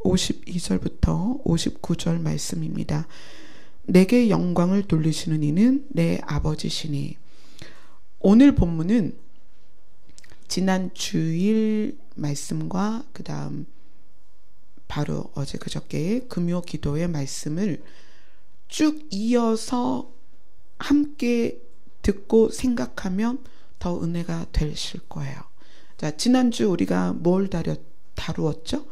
52절부터 59절 말씀입니다. 내게 영광을 돌리시는 이는 내 아버지시니. 오늘 본문은 지난 주일 말씀과 그 다음 바로 어제 그저께의 금요 기도의 말씀을 쭉 이어서 함께 듣고 생각하면 더 은혜가 되실 거예요. 자, 지난주 우리가 뭘 다루었죠?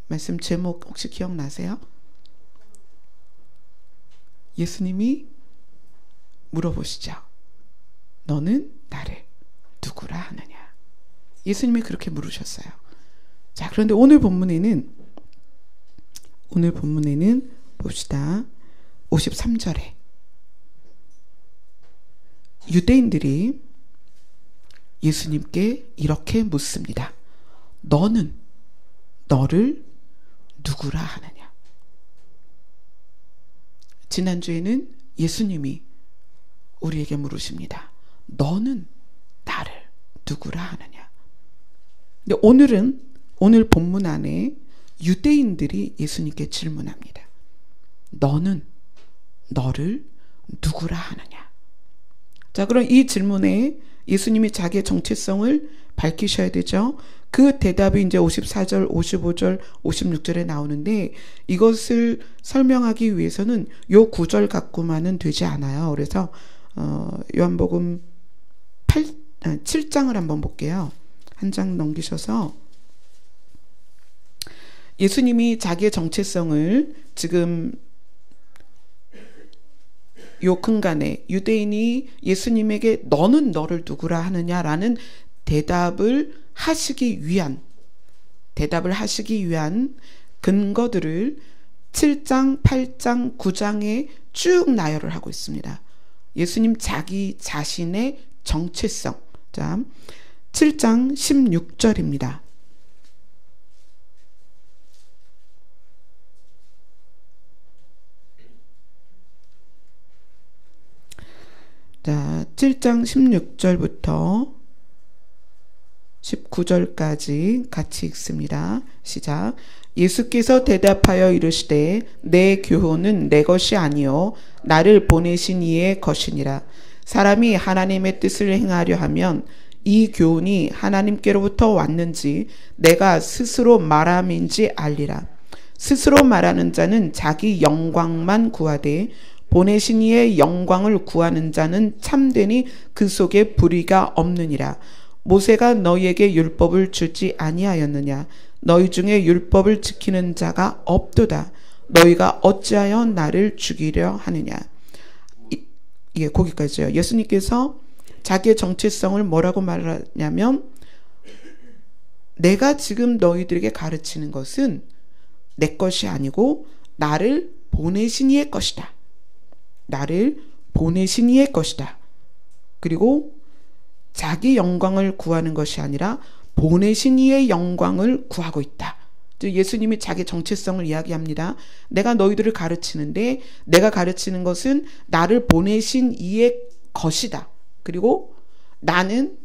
말씀 제목 혹시 기억나세요? 예수님이 물어보시죠. 너는 나를 누구라 하느냐? 예수님이 그렇게 물으셨어요. 자, 그런데 오늘 본문에는 봅시다. 53절에 유대인들이 예수님께 이렇게 묻습니다. 너는 너를 누구라 하느냐? 지난주에는 예수님이 우리에게 물으십니다. 너는 나를 누구라 하느냐? 근데 오늘 본문 안에 유대인들이 예수님께 질문합니다. 너는 너를 누구라 하느냐? 자, 그럼 이 질문에 예수님이 자기의 정체성을 밝히셔야 되죠. 그 대답이 이제 54절, 55절, 56절에 나오는데 이것을 설명하기 위해서는 요 9절 갖고만은 되지 않아요. 그래서 요한복음 7장을 한번 볼게요. 한 장 넘기셔서 예수님이 자기의 정체성을 지금 요 근간에 유대인이 예수님에게 너는 너를 누구라 하느냐라는 대답을 하시기 위한 근거들을 7장, 8장, 9장에 쭉 나열을 하고 있습니다. 예수님 자기 자신의 정체성. 자, 7장 16절입니다. 자, 7장 16절부터 19절까지 같이 읽습니다. 시작. 예수께서 대답하여 이르시되 내 교훈은 내 것이 아니요 나를 보내신 이의 것이니라. 사람이 하나님의 뜻을 행하려 하면 이 교훈이 하나님께로부터 왔는지 내가 스스로 말함인지 알리라. 스스로 말하는 자는 자기 영광만 구하되 보내신 이의 영광을 구하는 자는 참되니 그 속에 불의가 없느니라. 모세가 너희에게 율법을 주지 아니하였느냐? 너희 중에 율법을 지키는 자가 없도다. 너희가 어찌하여 나를 죽이려 하느냐? 예, 거기까지요. 예수님께서 자기의 정체성을 뭐라고 말하냐면 내가 지금 너희들에게 가르치는 것은 내 것이 아니고 나를 보내신 이의 것이다. 나를 보내신 이의 것이다. 그리고 자기 영광을 구하는 것이 아니라 보내신 이의 영광을 구하고 있다. 즉 예수님이 자기 정체성을 이야기합니다. 내가 너희들을 가르치는데 내가 가르치는 것은 나를 보내신 이의 것이다. 그리고 나는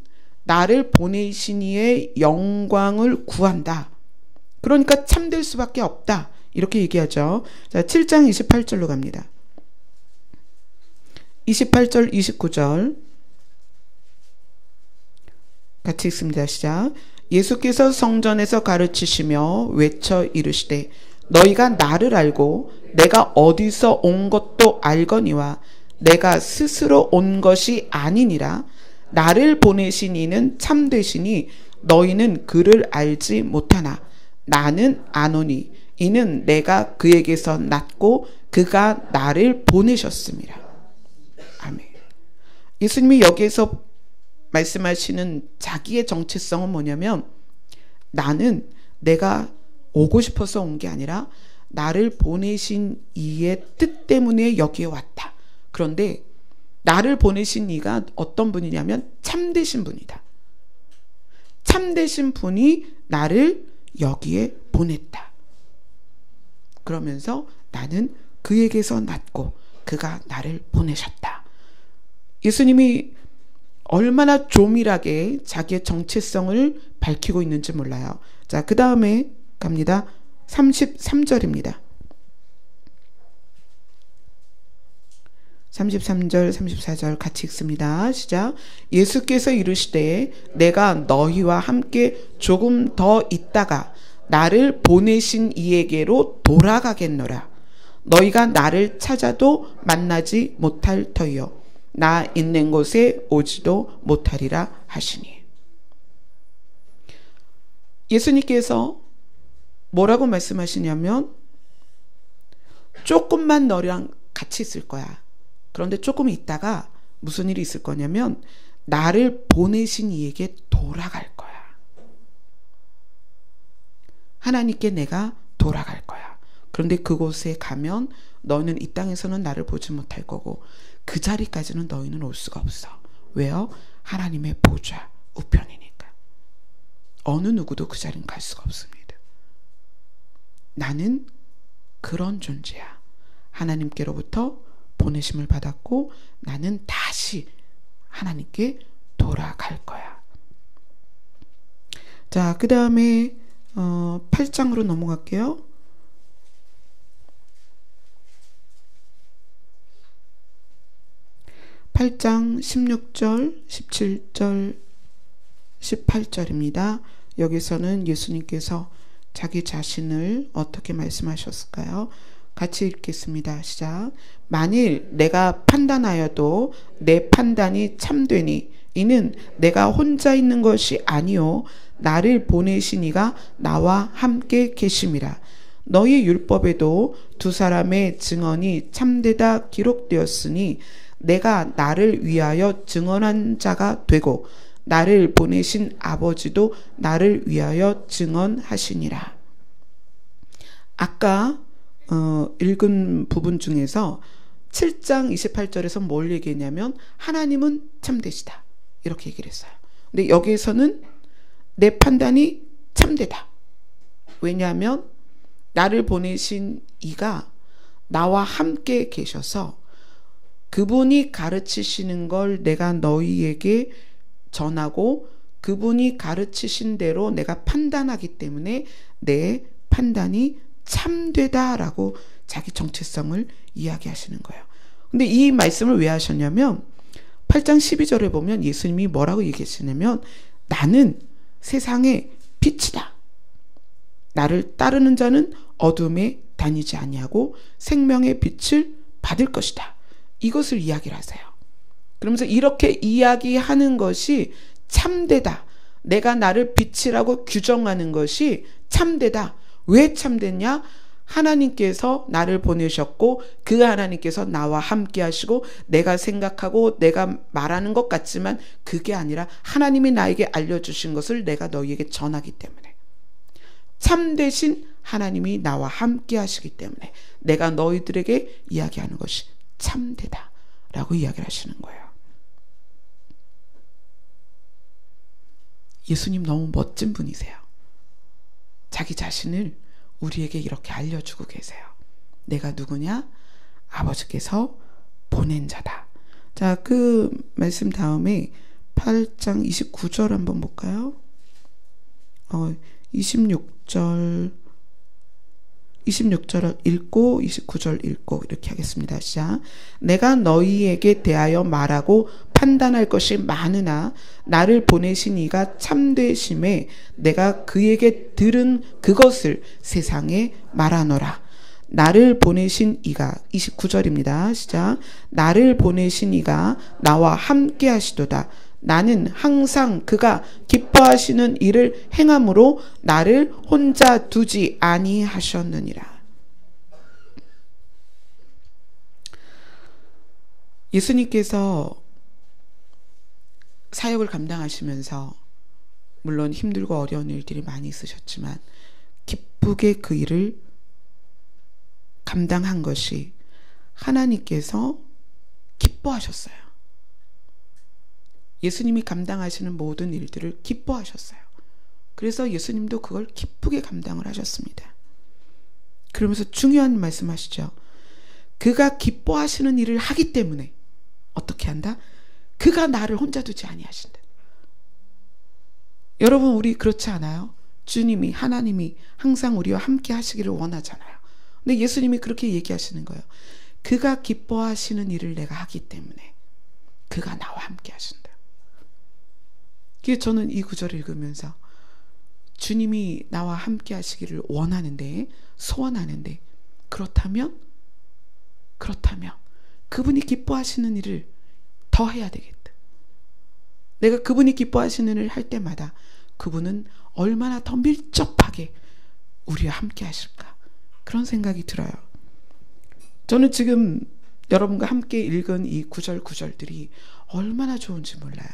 나를 보내신 이의 영광을 구한다. 그러니까 참될 수밖에 없다. 이렇게 얘기하죠. 자, 7장 28절로 갑니다. 28절, 29절 같이 읽습니다. 시작. 예수께서 성전에서 가르치시며 외쳐 이르시되 너희가 나를 알고 내가 어디서 온 것도 알거니와 내가 스스로 온 것이 아니니라. 나를 보내신 이는 참되시니 너희는 그를 알지 못하나 나는 아노니 이는 내가 그에게서 났고 그가 나를 보내셨습니다. 아멘. 예수님이 여기에서 말씀하시는 자기의 정체성은 뭐냐면 나는 내가 오고 싶어서 온 게 아니라 나를 보내신 이의 뜻 때문에 여기에 왔다. 그런데 나를 보내신 이가 어떤 분이냐면 참되신 분이다. 참되신 분이 나를 여기에 보냈다. 그러면서 나는 그에게서 났고 그가 나를 보내셨다. 예수님이 얼마나 조밀하게 자기의 정체성을 밝히고 있는지 몰라요. 자, 그 다음에 갑니다. 33절입니다. 33절, 34절 같이 읽습니다. 시작. 예수께서 이르시되 내가 너희와 함께 조금 더 있다가 나를 보내신 이에게로 돌아가겠노라. 너희가 나를 찾아도 만나지 못할 터이요 나 있는 곳에 오지도 못하리라 하시니. 예수님께서 뭐라고 말씀하시냐면 조금만 너랑 같이 있을 거야. 그런데 조금 있다가 무슨 일이 있을 거냐면 나를 보내신 이에게 돌아갈 거야. 하나님께 내가 돌아갈 거야. 그런데 그곳에 가면 너는 이 땅에서는 나를 보지 못할 거고 그 자리까지는 너희는 올 수가 없어. 왜요? 하나님의 보좌 우편이니까. 어느 누구도 그 자리는 갈 수가 없습니다. 나는 그런 존재야. 하나님께로부터 보내심을 받았고 나는 다시 하나님께 돌아갈 거야. 자, 그 다음에 8장으로 넘어갈게요. 8장 16절, 17절, 18절입니다. 여기서는 예수님께서 자기 자신을 어떻게 말씀하셨을까요? 같이 읽겠습니다. 시작. 만일 내가 판단하여도 내 판단이 참되니 이는 내가 혼자 있는 것이 아니요 나를 보내신 이가 나와 함께 계심이라. 너희 율법에도 두 사람의 증언이 참되다 기록되었으니 내가 나를 위하여 증언한 자가 되고 나를 보내신 아버지도 나를 위하여 증언하시니라. 아까 읽은 부분 중에서 7장 28절에서 뭘 얘기했냐면 하나님은 참되시다 이렇게 얘기를 했어요. 근데 여기에서는 내 판단이 참되다. 왜냐하면 나를 보내신 이가 나와 함께 계셔서 그분이 가르치시는 걸 내가 너희에게 전하고 그분이 가르치신 대로 내가 판단하기 때문에 내 판단이 참되다라고 자기 정체성을 이야기하시는 거예요. 근데 이 말씀을 왜 하셨냐면 8장 12절에 보면 예수님이 뭐라고 얘기하시냐면 나는 세상의 빛이다. 나를 따르는 자는 어둠에 다니지 아니하고 생명의 빛을 받을 것이다. 이것을 이야기를 하세요. 그러면서 이렇게 이야기하는 것이 참되다. 내가 나를 빛이라고 규정하는 것이 참되다. 왜 참되냐? 하나님께서 나를 보내셨고 그 하나님께서 나와 함께 하시고 내가 생각하고 내가 말하는 것 같지만 그게 아니라 하나님이 나에게 알려주신 것을 내가 너희에게 전하기 때문에 참되신 하나님이 나와 함께 하시기 때문에 내가 너희들에게 이야기하는 것이 참되다 라고 이야기를 하시는 거예요. 예수님 너무 멋진 분이세요. 자기 자신을 우리에게 이렇게 알려주고 계세요. 내가 누구냐? 아버지께서 보낸 자다. 자, 그 말씀 다음에 8장 29절 한번 볼까요? 26절 읽고 29절 읽고 이렇게 하겠습니다. 시작. 내가 너희에게 대하여 말하고 판단할 것이 많으나 나를 보내신 이가 참되심에 내가 그에게 들은 그것을 세상에 말하노라. 나를 보내신 이가 29절입니다. 시작. 나를 보내신 이가 나와 함께 하시도다. 나는 항상 그가 기뻐하시는 일을 행함으로 나를 혼자 두지 아니하셨느니라. 예수님께서 사역을 감당하시면서 물론 힘들고 어려운 일들이 많이 있으셨지만 기쁘게 그 일을 감당한 것이 하나님께서 기뻐하셨어요. 예수님이 감당하시는 모든 일들을 기뻐하셨어요. 그래서 예수님도 그걸 기쁘게 감당을 하셨습니다. 그러면서 중요한 말씀하시죠. 그가 기뻐하시는 일을 하기 때문에 어떻게 한다? 그가 나를 혼자 두지 아니하신다. 여러분, 우리 그렇지 않아요? 주님이, 하나님이 항상 우리와 함께 하시기를 원하잖아요. 근데 예수님이 그렇게 얘기하시는 거예요. 그가 기뻐하시는 일을 내가 하기 때문에 그가 나와 함께 하신다. 그래서 저는 이 구절을 읽으면서 주님이 나와 함께 하시기를 원하는데, 소원하는데, 그렇다면 그분이 기뻐하시는 일을 더 해야 되겠다. 내가 그분이 기뻐하시는 일을 할 때마다 그분은 얼마나 더 밀접하게 우리와 함께 하실까, 그런 생각이 들어요. 저는 지금 여러분과 함께 읽은 이 구절들이 얼마나 좋은지 몰라요.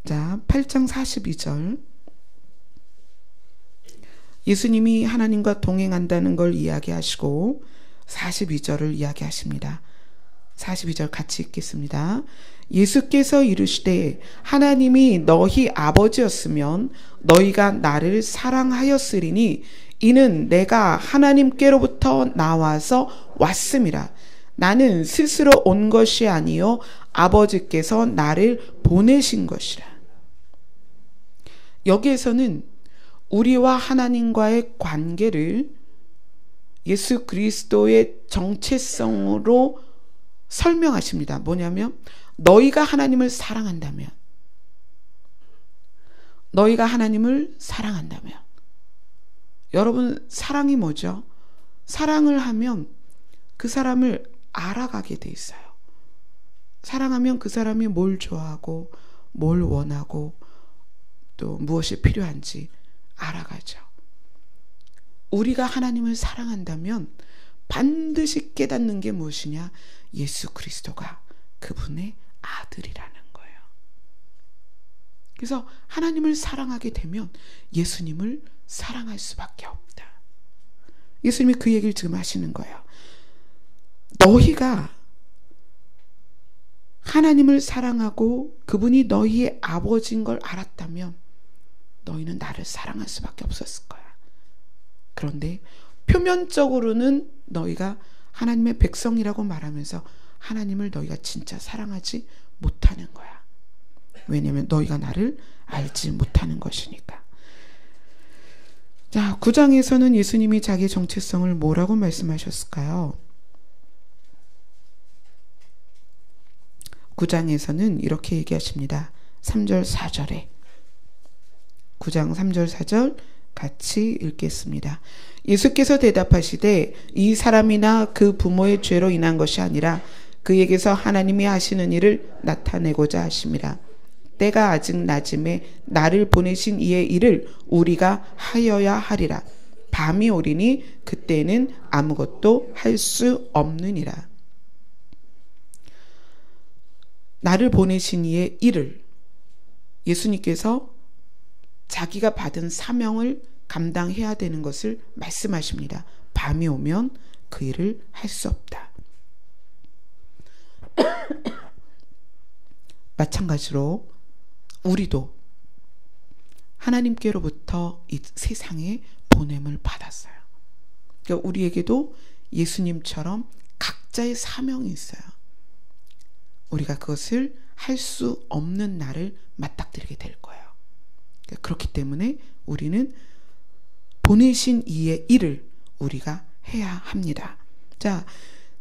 자, 8장 42절. 예수님이 하나님과 동행한다는 걸 이야기하시고 42절을 이야기하십니다. 42절 같이 읽겠습니다. 예수께서 이르시되 하나님이 너희 아버지였으면 너희가 나를 사랑하였으리니 이는 내가 하나님께로부터 나와서 왔음이라. 나는 스스로 온 것이 아니요 아버지께서 나를 보내신 것이라. 여기에서는 우리와 하나님과의 관계를 예수 그리스도의 정체성으로 설명하십니다. 뭐냐면 너희가 하나님을 사랑한다면, 여러분, 사랑이 뭐죠? 사랑을 하면 그 사람을 알아가게 돼 있어요. 사랑하면 그 사람이 뭘 좋아하고 뭘 원하고 또 무엇이 필요한지 알아가죠. 우리가 하나님을 사랑한다면 반드시 깨닫는 게 무엇이냐? 예수 그리스도가 그분의 아들이라는 거예요. 그래서 하나님을 사랑하게 되면 예수님을 사랑할 수밖에 없다. 예수님이 그 얘기를 지금 하시는 거예요. 너희가 하나님을 사랑하고 그분이 너희의 아버지인 걸 알았다면 너희는 나를 사랑할 수밖에 없었을 거야. 그런데 표면적으로는 너희가 하나님의 백성이라고 말하면서 하나님을 너희가 진짜 사랑하지 못하는 거야. 왜냐하면 너희가 나를 알지 못하는 것이니까. 자, 9장에서는 예수님이 자기 정체성을 뭐라고 말씀하셨을까요? 9장에서는 이렇게 얘기하십니다. 3절 4절에 9장 3절 4절 같이 읽겠습니다. 예수께서 대답하시되 이 사람이나 그 부모의 죄로 인한 것이 아니라 그에게서 하나님이 하시는 일을 나타내고자 하심이라. 때가 아직 낮음에 나를 보내신 이의 일을 우리가 하여야 하리라. 밤이 오리니 그때는 아무것도 할 수 없느니라. 나를 보내신 이의 일을, 예수님께서 자기가 받은 사명을 감당해야 되는 것을 말씀하십니다. 밤이 오면 그 일을 할 수 없다. 마찬가지로 우리도 하나님께로부터 이 세상에 보냄을 받았어요. 그러니까 우리에게도 예수님처럼 각자의 사명이 있어요. 우리가 그것을 할 수 없는 날을 맞닥뜨리게 될 거예요. 그렇기 때문에 우리는 보내신 이의 일을 우리가 해야 합니다. 자,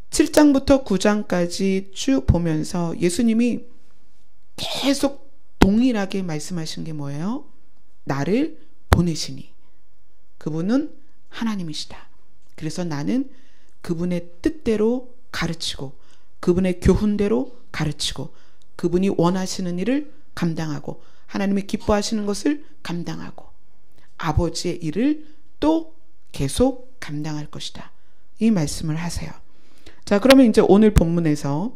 7장부터 9장까지 쭉 보면서 예수님이 계속 동일하게 말씀하신 게 뭐예요? 나를 보내시니 그분은 하나님이시다. 그래서 나는 그분의 뜻대로 가르치고 그분의 교훈대로 가르치고 그분이 원하시는 일을 감당하고 하나님이 기뻐하시는 것을 감당하고 아버지의 일을 또 계속 감당할 것이다. 이 말씀을 하세요. 자, 그러면 이제 오늘 본문에서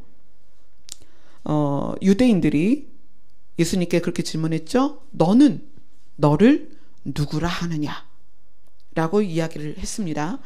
유대인들이 예수님께 그렇게 질문했죠. 너는 너를 누구라 하느냐? 라고 이야기를 했습니다.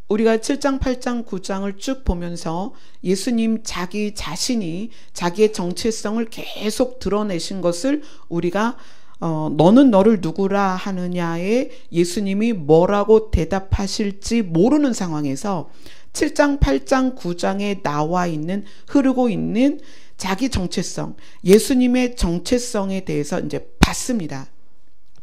우리가 7장, 8장, 9장을 쭉 보면서 예수님 자기 자신이 자기의 정체성을 계속 드러내신 것을 우리가 너는 너를 누구라 하느냐에 예수님이 뭐라고 대답하실지 모르는 상황에서 7장, 8장, 9장에 나와 있는, 흐르고 있는 자기 정체성, 예수님의 정체성에 대해서 이제 봤습니다.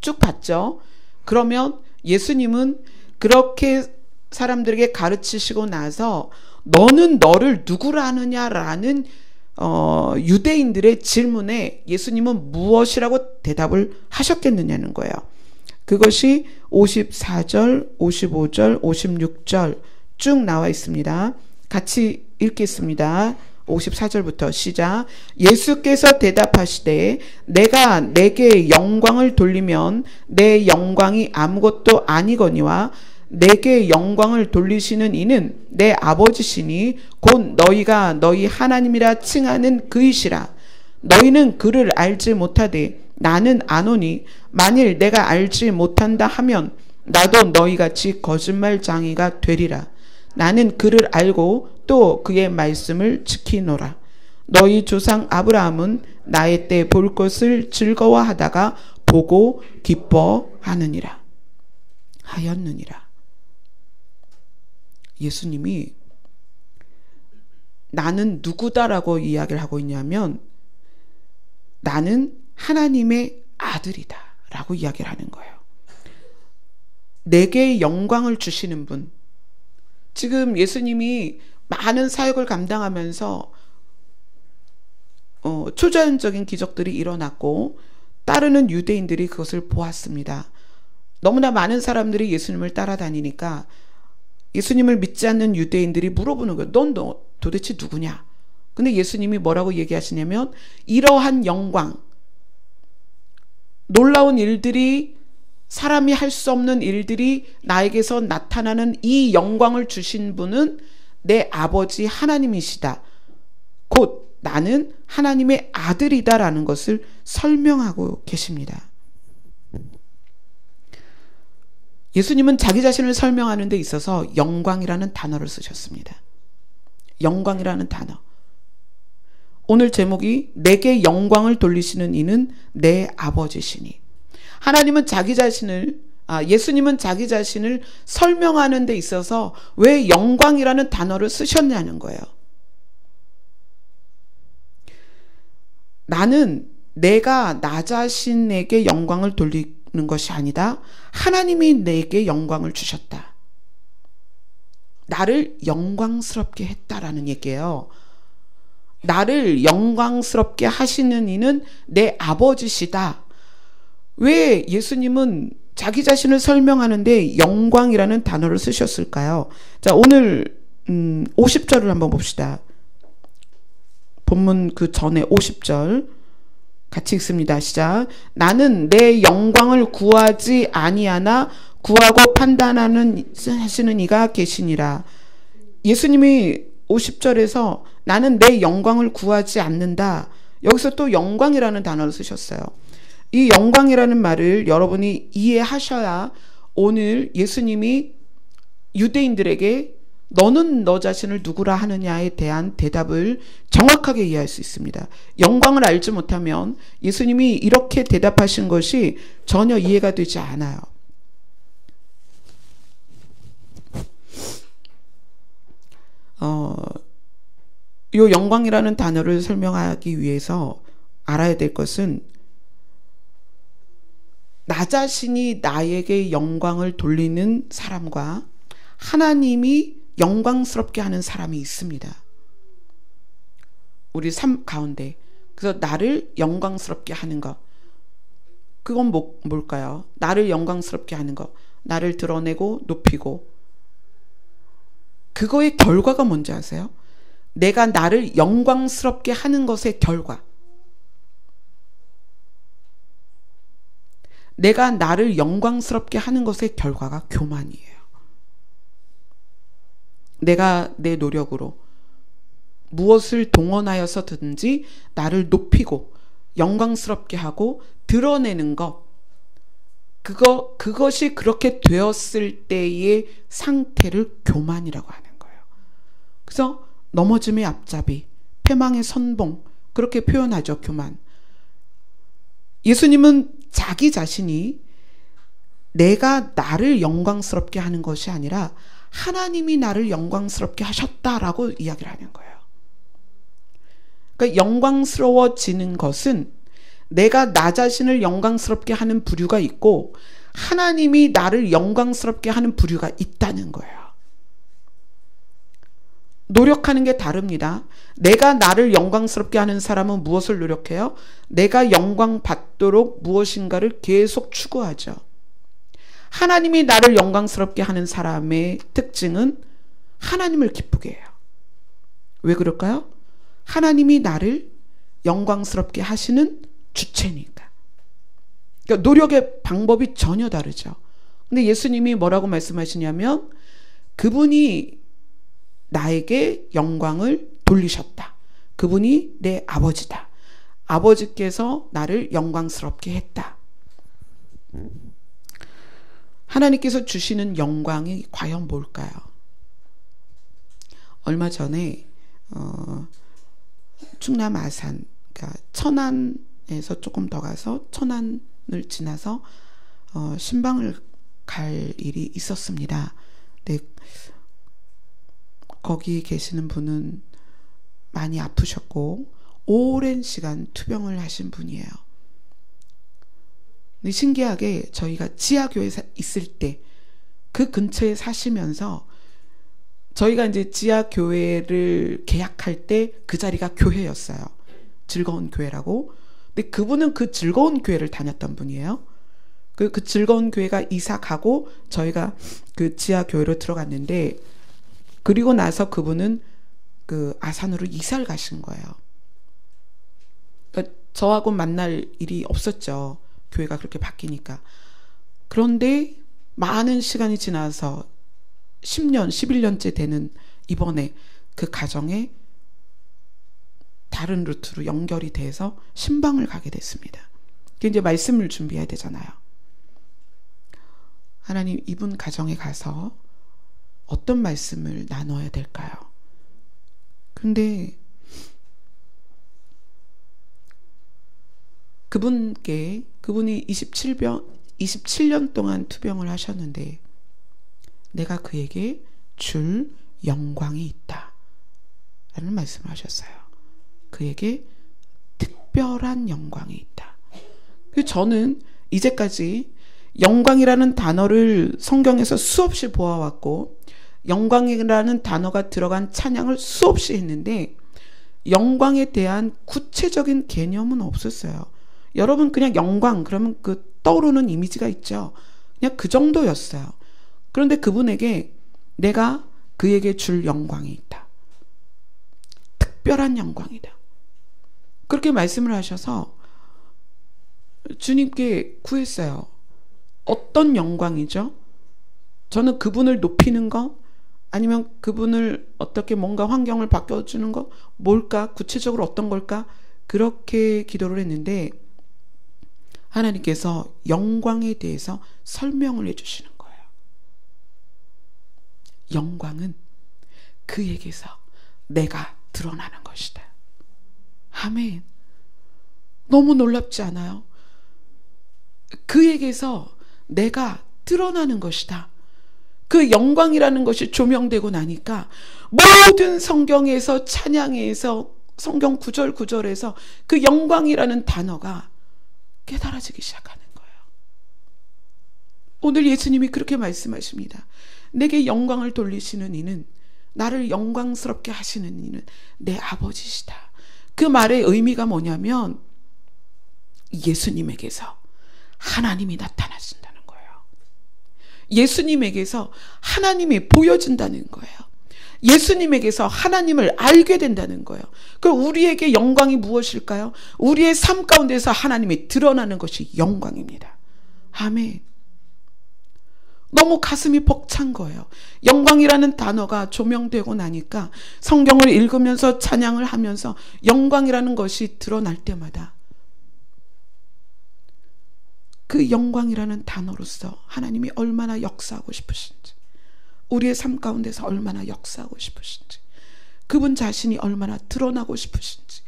쭉 봤죠. 그러면 예수님은 그렇게 사람들에게 가르치시고 나서 너는 너를 누구라 하느냐라는 유대인들의 질문에 예수님은 무엇이라고 대답을 하셨겠느냐는 거예요. 그것이 54절, 55절, 56절 쭉 나와 있습니다. 같이 읽겠습니다. 54절부터 시작. 예수께서 대답하시되 내가 내게 영광을 돌리면 내 영광이 아무것도 아니거니와 내게 영광을 돌리시는 이는 내 아버지시니 곧 너희가 너희 하나님이라 칭하는 그이시라. 너희는 그를 알지 못하되 나는 아노니 만일 내가 알지 못한다 하면 나도 너희같이 거짓말장이가 되리라. 나는 그를 알고 또 그의 말씀을 지키노라. 너희 조상 아브라함은 나의 때 볼 것을 즐거워하다가 보고 기뻐하느니라. 하였느니라. 예수님이 나는 누구다라고 이야기를 하고 있냐면 나는 하나님의 아들이다 라고 이야기를 하는 거예요. 내게 영광을 주시는 분. 지금 예수님이 많은 사역을 감당하면서 초자연적인 기적들이 일어났고 따르는 유대인들이 그것을 보았습니다. 너무나 많은 사람들이 예수님을 따라다니니까 예수님을 믿지 않는 유대인들이 물어보는 거예요. 넌 도대체 누구냐? 근데 예수님이 뭐라고 얘기하시냐면 이러한 영광, 놀라운 일들이 사람이 할 수 없는 일들이 나에게서 나타나는 이 영광을 주신 분은 내 아버지 하나님이시다. 곧 나는 하나님의 아들이다라는 것을 설명하고 계십니다. 예수님은 자기 자신을 설명하는 데 있어서 영광이라는 단어를 쓰셨습니다. 영광이라는 단어. 오늘 제목이 내게 영광을 돌리시는 이는 내 아버지시니. 하나님은 예수님은 자기 자신을 설명하는 데 있어서 왜 영광이라는 단어를 쓰셨냐는 거예요. 나는 내가 나 자신에게 영광을 돌리는 것이 아니다. 하나님이 내게 영광을 주셨다. 나를 영광스럽게 했다라는 얘기예요. 나를 영광스럽게 하시는 이는 내 아버지시다. 왜 예수님은 자기 자신을 설명하는데 영광이라는 단어를 쓰셨을까요? 자, 오늘 50절을 한번 봅시다. 본문 그 전에 50절 같이 읽습니다. 시작. 나는 내 영광을 구하지 아니하나 구하고 판단하시는 이가 계시니라. 예수님이 50절에서 나는 내 영광을 구하지 않는다. 여기서 또 영광이라는 단어를 쓰셨어요. 이 영광이라는 말을 여러분이 이해하셔야 오늘 예수님이 유대인들에게 너는 너 자신을 누구라 하느냐에 대한 대답을 정확하게 이해할 수 있습니다. 영광을 알지 못하면 예수님이 이렇게 대답하신 것이 전혀 이해가 되지 않아요. 이 영광이라는 단어를 설명하기 위해서 알아야 될 것은 나 자신이 나에게 영광을 돌리는 사람과 하나님이 영광스럽게 하는 사람이 있습니다. 우리 삶 가운데. 그래서 나를 영광스럽게 하는 것. 그건 뭘까요? 나를 영광스럽게 하는 것. 나를 드러내고 높이고. 그거의 결과가 뭔지 아세요? 내가 나를 영광스럽게 하는 것의 결과. 내가 나를 영광스럽게 하는 것의 결과가 교만이에요. 내가 내 노력으로 무엇을 동원하여서든지 나를 높이고 영광스럽게 하고 드러내는 것, 그것이 그렇게 되었을 때의 상태를 교만이라고 하는 거예요. 그래서 넘어짐의 앞잡이, 패망의 선봉, 그렇게 표현하죠. 교만. 예수님은 자기 자신이 내가 나를 영광스럽게 하는 것이 아니라 하나님이 나를 영광스럽게 하셨다라고 이야기를 하는 거예요. 그러니까 영광스러워지는 것은 내가 나 자신을 영광스럽게 하는 부류가 있고 하나님이 나를 영광스럽게 하는 부류가 있다는 거예요. 노력하는 게 다릅니다. 내가 나를 영광스럽게 하는 사람은 무엇을 노력해요? 내가 영광 받도록 무엇인가를 계속 추구하죠. 하나님이 나를 영광스럽게 하는 사람의 특징은 하나님을 기쁘게 해요. 왜 그럴까요? 하나님이 나를 영광스럽게 하시는 주체니까. 그러니까 노력의 방법이 전혀 다르죠. 근데 예수님이 뭐라고 말씀하시냐면 그분이 나에게 영광을 돌리셨다. 그분이 내 아버지다. 아버지께서 나를 영광스럽게 했다. 하나님께서 주시는 영광이 과연 뭘까요? 얼마 전에 충남 아산, 그러니까 천안에서 조금 더 가서 천안을 지나서 신방을 갈 일이 있었습니다. 근데 거기 계시는 분은 많이 아프셨고 오랜 시간 투병을 하신 분이에요. 근데 신기하게 저희가 지하교회에 있을 때 그 근처에 사시면서 저희가 이제 지하교회를 계약할 때 그 자리가 교회였어요. 즐거운 교회라고. 근데 그분은 그 즐거운 교회를 다녔던 분이에요. 그 즐거운 교회가 이사 가고 저희가 그 지하교회로 들어갔는데 그리고 나서 그분은 그 아산으로 이사를 가신 거예요. 그러니까 저하고 만날 일이 없었죠. 교회가 그렇게 바뀌니까. 그런데 많은 시간이 지나서 10년, 11년째 되는 이번에 그 가정에 다른 루트로 연결이 돼서 신방을 가게 됐습니다. 이제 말씀을 준비해야 되잖아요. 하나님, 이분 가정에 가서 어떤 말씀을 나눠야 될까요? 근데 그분이 27년 동안 투병을 하셨는데 내가 그에게 줄 영광이 있다 라는 말씀을 하셨어요. 그에게 특별한 영광이 있다. 저는 이제까지 영광이라는 단어를 성경에서 수없이 보아왔고 영광이라는 단어가 들어간 찬양을 수없이 했는데 영광에 대한 구체적인 개념은 없었어요. 여러분 그냥 영광 그러면 그 떠오르는 이미지가 있죠. 그냥 그 정도였어요. 그런데 그분에게 내가 그에게 줄 영광이 있다. 특별한 영광이다. 그렇게 말씀을 하셔서 주님께 구했어요. 어떤 영광이죠? 저는 그분을 높이는 거 아니면 그분을 어떻게 뭔가 환경을 바꿔주는 거 뭘까? 구체적으로 어떤 걸까? 그렇게 기도를 했는데 하나님께서 영광에 대해서 설명을 해주시는 거예요. 영광은 그에게서 내가 드러나는 것이다. 아멘. 너무 놀랍지 않아요? 그에게서 내가 드러나는 것이다. 그 영광이라는 것이 조명되고 나니까 모든 성경에서 찬양에서 성경 구절구절에서 그 영광이라는 단어가 깨달아지기 시작하는 거예요. 오늘 예수님이 그렇게 말씀하십니다. 내게 영광을 돌리시는 이는, 나를 영광스럽게 하시는 이는 내 아버지시다. 그 말의 의미가 뭐냐면 예수님에게서 하나님이 나타나신다는 거예요. 예수님에게서 하나님이 보여진다는 거예요. 예수님에게서 하나님을 알게 된다는 거예요. 그럼 우리에게 영광이 무엇일까요? 우리의 삶 가운데서 하나님이 드러나는 것이 영광입니다. 아멘. 너무 가슴이 벅찬 거예요. 영광이라는 단어가 조명되고 나니까 성경을 읽으면서 찬양을 하면서 영광이라는 것이 드러날 때마다 그 영광이라는 단어로서 하나님이 얼마나 역사하고 싶으신지, 우리의 삶 가운데서 얼마나 역사하고 싶으신지, 그분 자신이 얼마나 드러나고 싶으신지,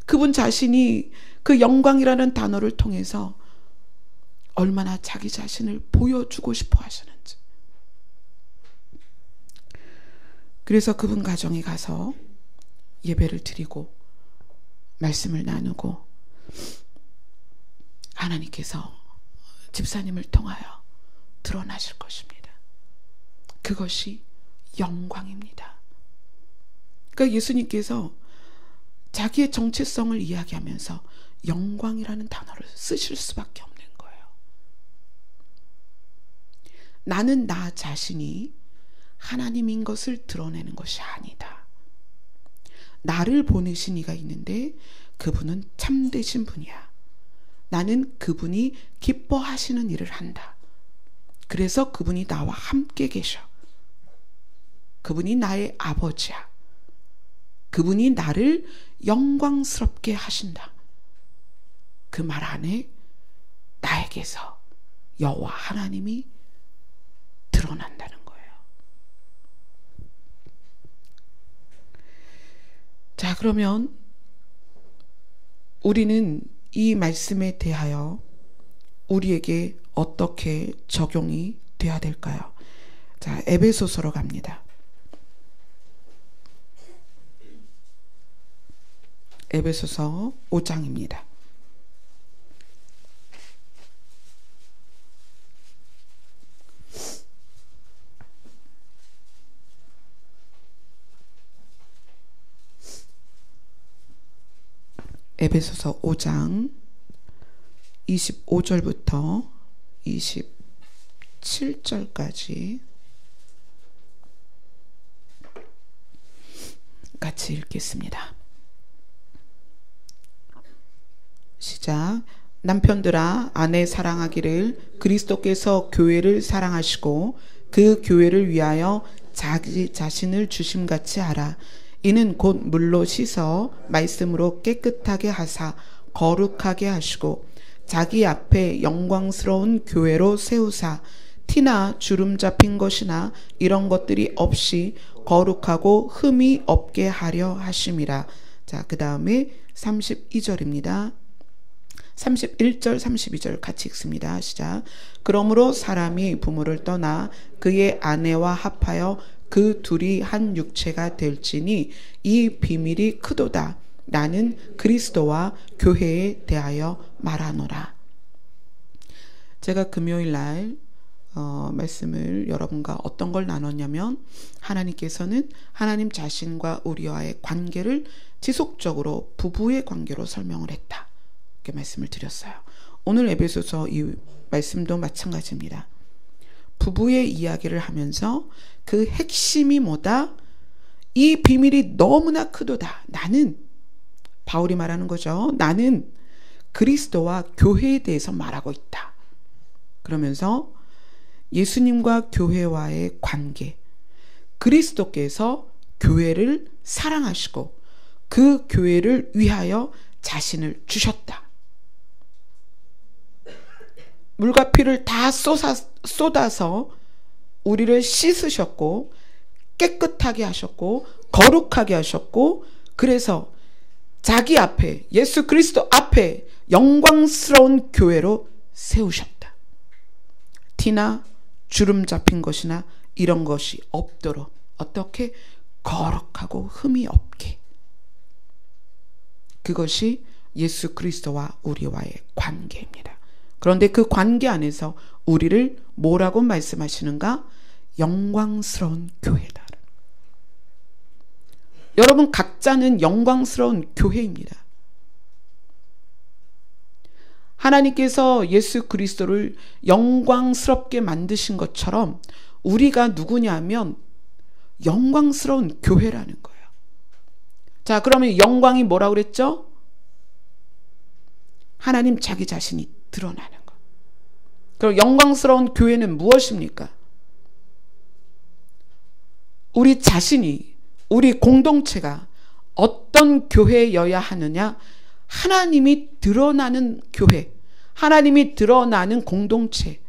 그분 자신이 그 영광이라는 단어를 통해서 얼마나 자기 자신을 보여주고 싶어 하시는지. 그래서 그분 가정에 가서 예배를 드리고 말씀을 나누고 하나님께서 집사님을 통하여 드러나실 것입니다. 그것이 영광입니다. 그러니까 예수님께서 자기의 정체성을 이야기하면서 영광이라는 단어를 쓰실 수밖에 없는 거예요. 나는 나 자신이 하나님인 것을 드러내는 것이 아니다. 나를 보내신 이가 있는데 그분은 참되신 분이야. 나는 그분이 기뻐하시는 일을 한다. 그래서 그분이 나와 함께 계셔. 그분이 나의 아버지야. 그분이 나를 영광스럽게 하신다. 그 말 안에 나에게서 여호와 하나님이 드러난다는 거예요. 자, 그러면 우리는 이 말씀에 대하여 우리에게 어떻게 적용이 돼야 될까요? 자, 에베소서로 갑니다. 에베소서 5장입니다. 에베소서 5장 25절부터 27절까지 같이 읽겠습니다. 시작. 남편들아, 아내 사랑하기를 그리스도께서 교회를 사랑하시고 그 교회를 위하여 자기 자신을 주심같이 하라. 이는 곧 물로 씻어 말씀으로 깨끗하게 하사 거룩하게 하시고 자기 앞에 영광스러운 교회로 세우사 티나 주름 잡힌 것이나 이런 것들이 없이 거룩하고 흠이 없게 하려 하심이라. 자, 그 다음에 32절입니다. 31절 32절 같이 읽습니다. 시작. 그러므로 사람이 부모를 떠나 그의 아내와 합하여 그 둘이 한 육체가 될지니 이 비밀이 크도다. 나는 그리스도와 교회에 대하여 말하노라. 제가 금요일 날 말씀을 여러분과 어떤 걸 나눴냐면 하나님께서는 하나님 자신과 우리와의 관계를 지속적으로 부부의 관계로 설명을 했다. 이렇게 말씀을 드렸어요. 오늘 에베소서 이 말씀도 마찬가지입니다. 부부의 이야기를 하면서 그 핵심이 뭐다? 이 비밀이 너무나 크도다. 나는, 바울이 말하는 거죠. 나는 그리스도와 교회에 대해서 말하고 있다. 그러면서 예수님과 교회와의 관계, 그리스도께서 교회를 사랑하시고 그 교회를 위하여 자신을 주셨다. 물과 피를 다 쏟아서 우리를 씻으셨고 깨끗하게 하셨고 거룩하게 하셨고 그래서 자기 앞에 예수 그리스도 앞에 영광스러운 교회로 세우셨다. 티나 주름 잡힌 것이나 이런 것이 없도록 어떻게 거룩하고 흠이 없게. 그것이 예수 그리스도와 우리와의 관계입니다. 그런데 그 관계 안에서 우리를 뭐라고 말씀하시는가? 영광스러운 교회다. 여러분 각자는 영광스러운 교회입니다. 하나님께서 예수 그리스도를 영광스럽게 만드신 것처럼 우리가 누구냐면 영광스러운 교회라는 거예요. 자, 그러면 영광이 뭐라고 그랬죠? 하나님 자기 자신이 드러나는 것. 그럼 영광스러운 교회는 무엇입니까? 우리 자신이, 우리 공동체가 어떤 교회여야 하느냐? 하나님이 드러나는 교회, 하나님이 드러나는 공동체,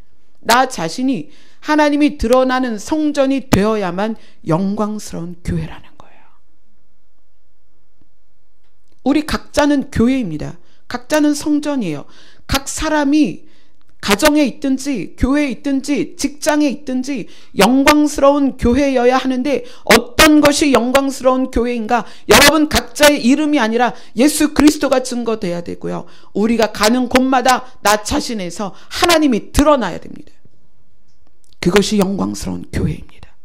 나 자신이 하나님이 드러나는 성전이 되어야만 영광스러운 교회라는 거예요. 우리 각자는 교회입니다. 각자는 성전이에요. 각 사람이 가정에 있든지 교회에 있든지 직장에 있든지 영광스러운 교회여야 하는데 어떤 것이 영광스러운 교회인가? 여러분 각자의 이름이 아니라 예수 그리스도가 증거돼야 되고요. 우리가 가는 곳마다 나 자신에서 하나님이 드러나야 됩니다. 그것이 영광스러운 교회입니다.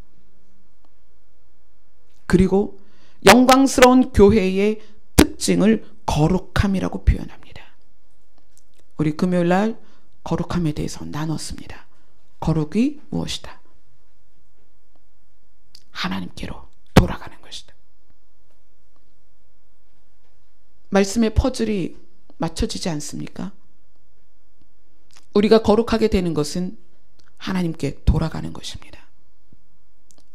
그리고 영광스러운 교회의 특징을 거룩함이라고 표현합니다. 우리 금요일날 거룩함에 대해서 나눴습니다. 거룩이 무엇이다? 하나님께로 돌아가는 것이다. 말씀의 퍼즐이 맞춰지지 않습니까? 우리가 거룩하게 되는 것은 하나님께 돌아가는 것입니다.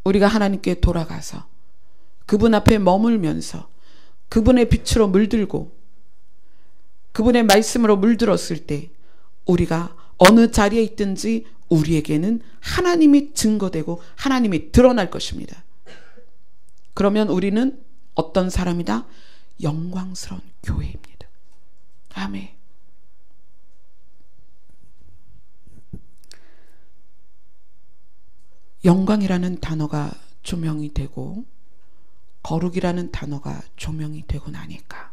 우리가 하나님께 돌아가서 그분 앞에 머물면서 그분의 빛으로 물들고 그분의 말씀으로 물들었을 때 우리가 어느 자리에 있든지 우리에게는 하나님이 증거되고 하나님이 드러날 것입니다. 그러면 우리는 어떤 사람이다? 영광스러운 교회입니다. 아멘. 영광이라는 단어가 조명이 되고 거룩이라는 단어가 조명이 되고 나니까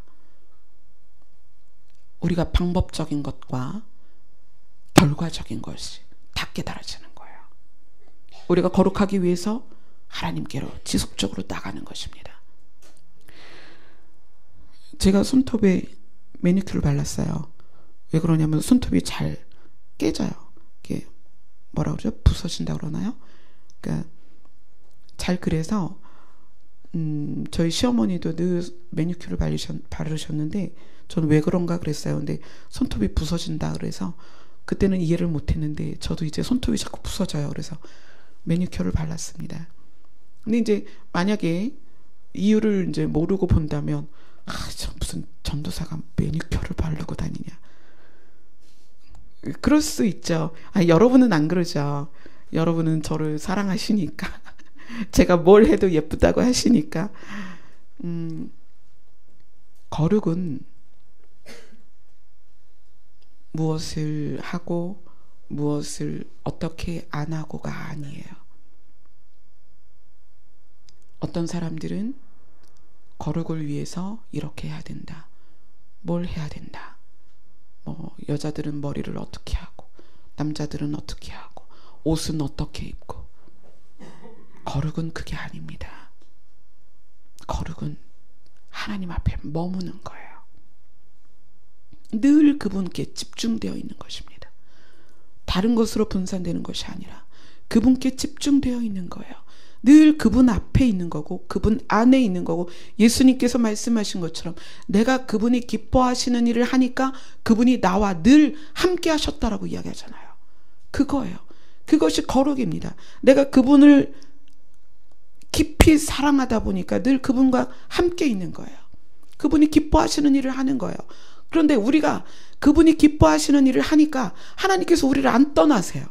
우리가 방법적인 것과 결과적인 것이 다 깨달아지는 거예요. 우리가 거룩하기 위해서 하나님께로 지속적으로 나가는 것입니다. 제가 손톱에 매니큐어를 발랐어요. 왜 그러냐면 손톱이 잘 깨져요. 이게 뭐라 그러죠? 부서진다 그러나요? 그러니까 잘 그래서 저희 시어머니도 늘 매니큐어를 바르셨는데 저는 왜 그런가 그랬어요. 근데 손톱이 부서진다 그래서 그때는 이해를 못했는데 저도 이제 손톱이 자꾸 부서져요. 그래서 매니큐어를 발랐습니다. 근데 이제 만약에 이유를 이제 모르고 본다면 저 무슨 전도사가 매니큐어를 바르고 다니냐 그럴 수 있죠. 여러분은 안 그러죠. 여러분은 저를 사랑하시니까 제가 뭘 해도 예쁘다고 하시니까 거룩은 무엇을 하고 무엇을 어떻게 안 하고가 아니에요. 어떤 사람들은 거룩을 위해서 이렇게 해야 된다. 뭘 해야 된다. 뭐 여자들은 머리를 어떻게 하고 남자들은 어떻게 하고 옷은 어떻게 입고. 거룩은 그게 아닙니다. 거룩은 하나님 앞에 머무는 거예요. 늘 그분께 집중되어 있는 것입니다. 다른 것으로 분산되는 것이 아니라 그분께 집중되어 있는 거예요. 늘 그분 앞에 있는 거고 그분 안에 있는 거고 예수님께서 말씀하신 것처럼 내가 그분이 기뻐하시는 일을 하니까 그분이 나와 늘 함께 하셨다라고 이야기하잖아요. 그거예요. 그것이 거룩입니다. 내가 그분을 깊이 사랑하다 보니까 늘 그분과 함께 있는 거예요. 그분이 기뻐하시는 일을 하는 거예요. 그런데 우리가 그분이 기뻐하시는 일을 하니까 하나님께서 우리를 안 떠나세요.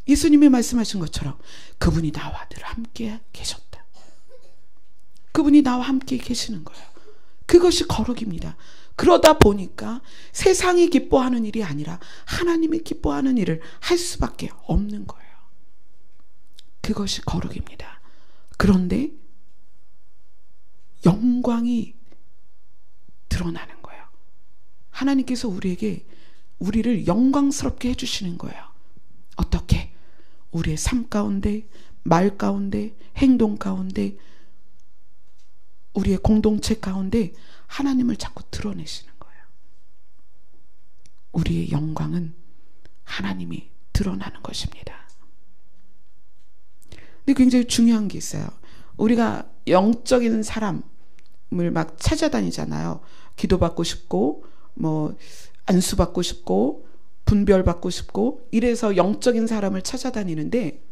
예수님이 말씀하신 것처럼 그분이 나와 늘 함께 계셨다. 그분이 나와 함께 계시는 거예요. 그것이 거룩입니다. 그러다 보니까 세상이 기뻐하는 일이 아니라 하나님이 기뻐하는 일을 할 수밖에 없는 거예요. 그것이 거룩입니다. 그런데 영광이 드러나는 거예요. 하나님께서 우리를 영광스럽게 해주시는 거예요. 어떻게? 우리의 삶 가운데, 말 가운데, 행동 가운데, 우리의 공동체 가운데 하나님을 자꾸 드러내시는 거예요. 우리의 영광은 하나님이 드러나는 것입니다. 근데 굉장히 중요한 게 있어요. 우리가 영적인 사람을 막 찾아다니잖아요. 기도받고 싶고 뭐 안수받고 싶고 분별받고 싶고 이래서 영적인 사람을 찾아다니는데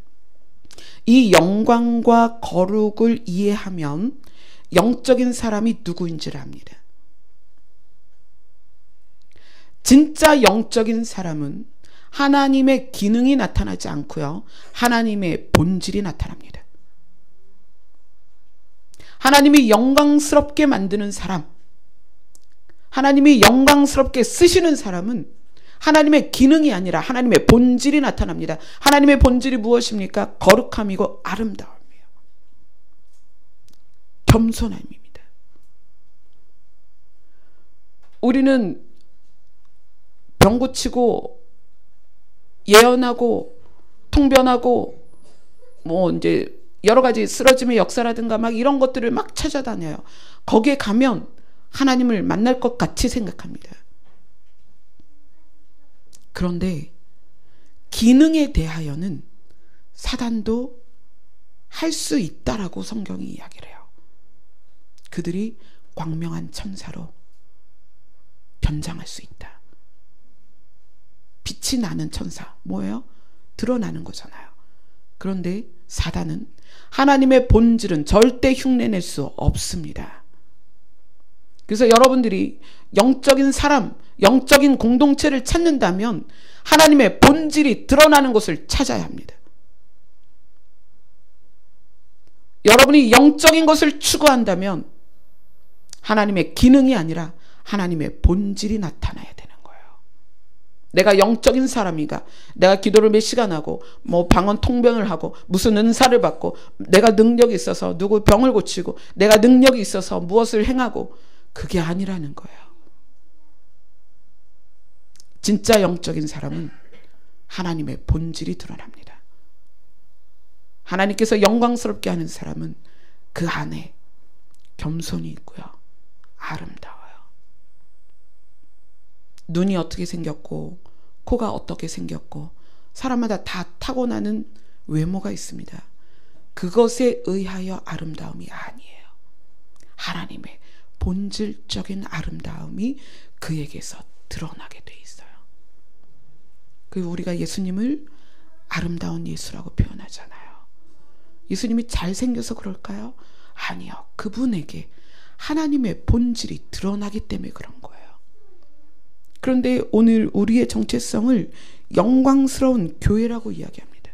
이 영광과 거룩을 이해하면 영적인 사람이 누구인지를 압니다. 진짜 영적인 사람은 하나님의 기능이 나타나지 않고요. 하나님의 본질이 나타납니다. 하나님이 영광스럽게 만드는 사람, 하나님이 영광스럽게 쓰시는 사람은 하나님의 기능이 아니라 하나님의 본질이 나타납니다. 하나님의 본질이 무엇입니까? 거룩함이고 아름다움이에요. 겸손함입니다. 우리는 병 고치고 예언하고 통변하고 이제 여러 가지 쓰러짐의 역사라든가 막 이런 것들을 막 찾아다녀요. 거기에 가면 하나님을 만날 것 같이 생각합니다. 그런데 기능에 대하여는 사단도 할 수 있다라고 성경이 이야기를 해요. 그들이 광명한 천사로 변장할 수 있다. 빛이 나는 천사, 뭐예요? 드러나는 거잖아요. 그런데 사단은 하나님의 본질은 절대 흉내낼 수 없습니다. 그래서 여러분들이 영적인 사람, 영적인 공동체를 찾는다면 하나님의 본질이 드러나는 곳을 찾아야 합니다. 여러분이 영적인 것을 추구한다면 하나님의 기능이 아니라 하나님의 본질이 나타나야 되는 거예요. 내가 영적인 사람이가 내가 기도를 몇 시간 하고 방언 통변을 하고 무슨 은사를 받고 내가 능력이 있어서 누구 병을 고치고 내가 능력이 있어서 무엇을 행하고 그게 아니라는 거예요. 진짜 영적인 사람은 하나님의 본질이 드러납니다. 하나님께서 영광스럽게 하는 사람은 그 안에 겸손이 있고요. 아름다워요. 눈이 어떻게 생겼고 코가 어떻게 생겼고 사람마다 다 타고나는 외모가 있습니다. 그것에 의하여 아름다움이 아니에요. 하나님의 본질적인 아름다움이 그에게서 드러나게 돼 있어요. 그리고 우리가 예수님을 아름다운 예수라고 표현하잖아요. 예수님이 잘생겨서 그럴까요? 아니요. 그분에게 하나님의 본질이 드러나기 때문에 그런 거예요. 그런데 오늘 우리의 정체성을 영광스러운 교회라고 이야기합니다.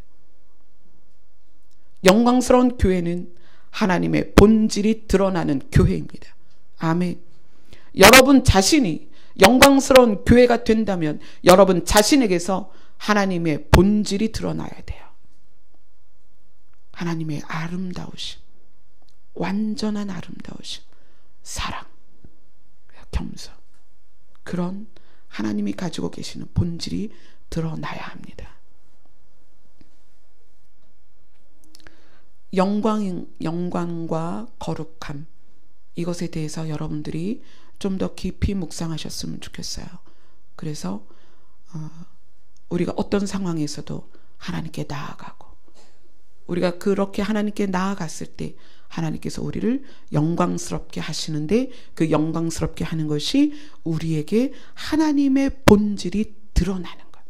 영광스러운 교회는 하나님의 본질이 드러나는 교회입니다. 아멘. 여러분 자신이 영광스러운 교회가 된다면 여러분 자신에게서 하나님의 본질이 드러나야 돼요. 하나님의 아름다우심, 완전한 아름다우심, 사랑, 겸손, 그런 하나님이 가지고 계시는 본질이 드러나야 합니다. 영광과 거룩함, 이것에 대해서 여러분들이 좀 더 깊이 묵상하셨으면 좋겠어요. 그래서 우리가 어떤 상황에서도 하나님께 나아가고 우리가 그렇게 하나님께 나아갔을 때 하나님께서 우리를 영광스럽게 하시는데 그 영광스럽게 하는 것이 우리에게 하나님의 본질이 드러나는 것.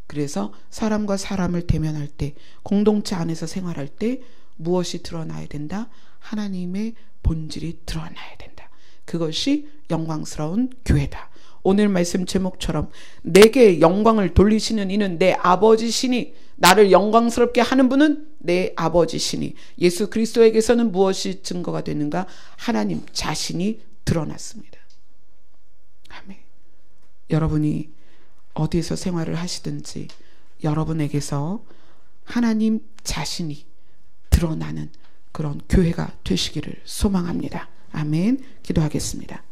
그래서 사람과 사람을 대면할 때 공동체 안에서 생활할 때 무엇이 드러나야 된다? 하나님의 본질이 드러나야 된다. 그것이 영광스러운 교회다. 오늘 말씀 제목처럼 내게 영광을 돌리시는 이는 내 아버지시니 나를 영광스럽게 하는 분은 내 아버지시니 예수 그리스도에게서는 무엇이 증거가 되는가? 하나님 자신이 드러났습니다. 아멘. 여러분이 어디에서 생활을 하시든지 여러분에게서 하나님 자신이 드러나는 그런 교회가 되시기를 소망합니다. 아멘. 기도하겠습니다.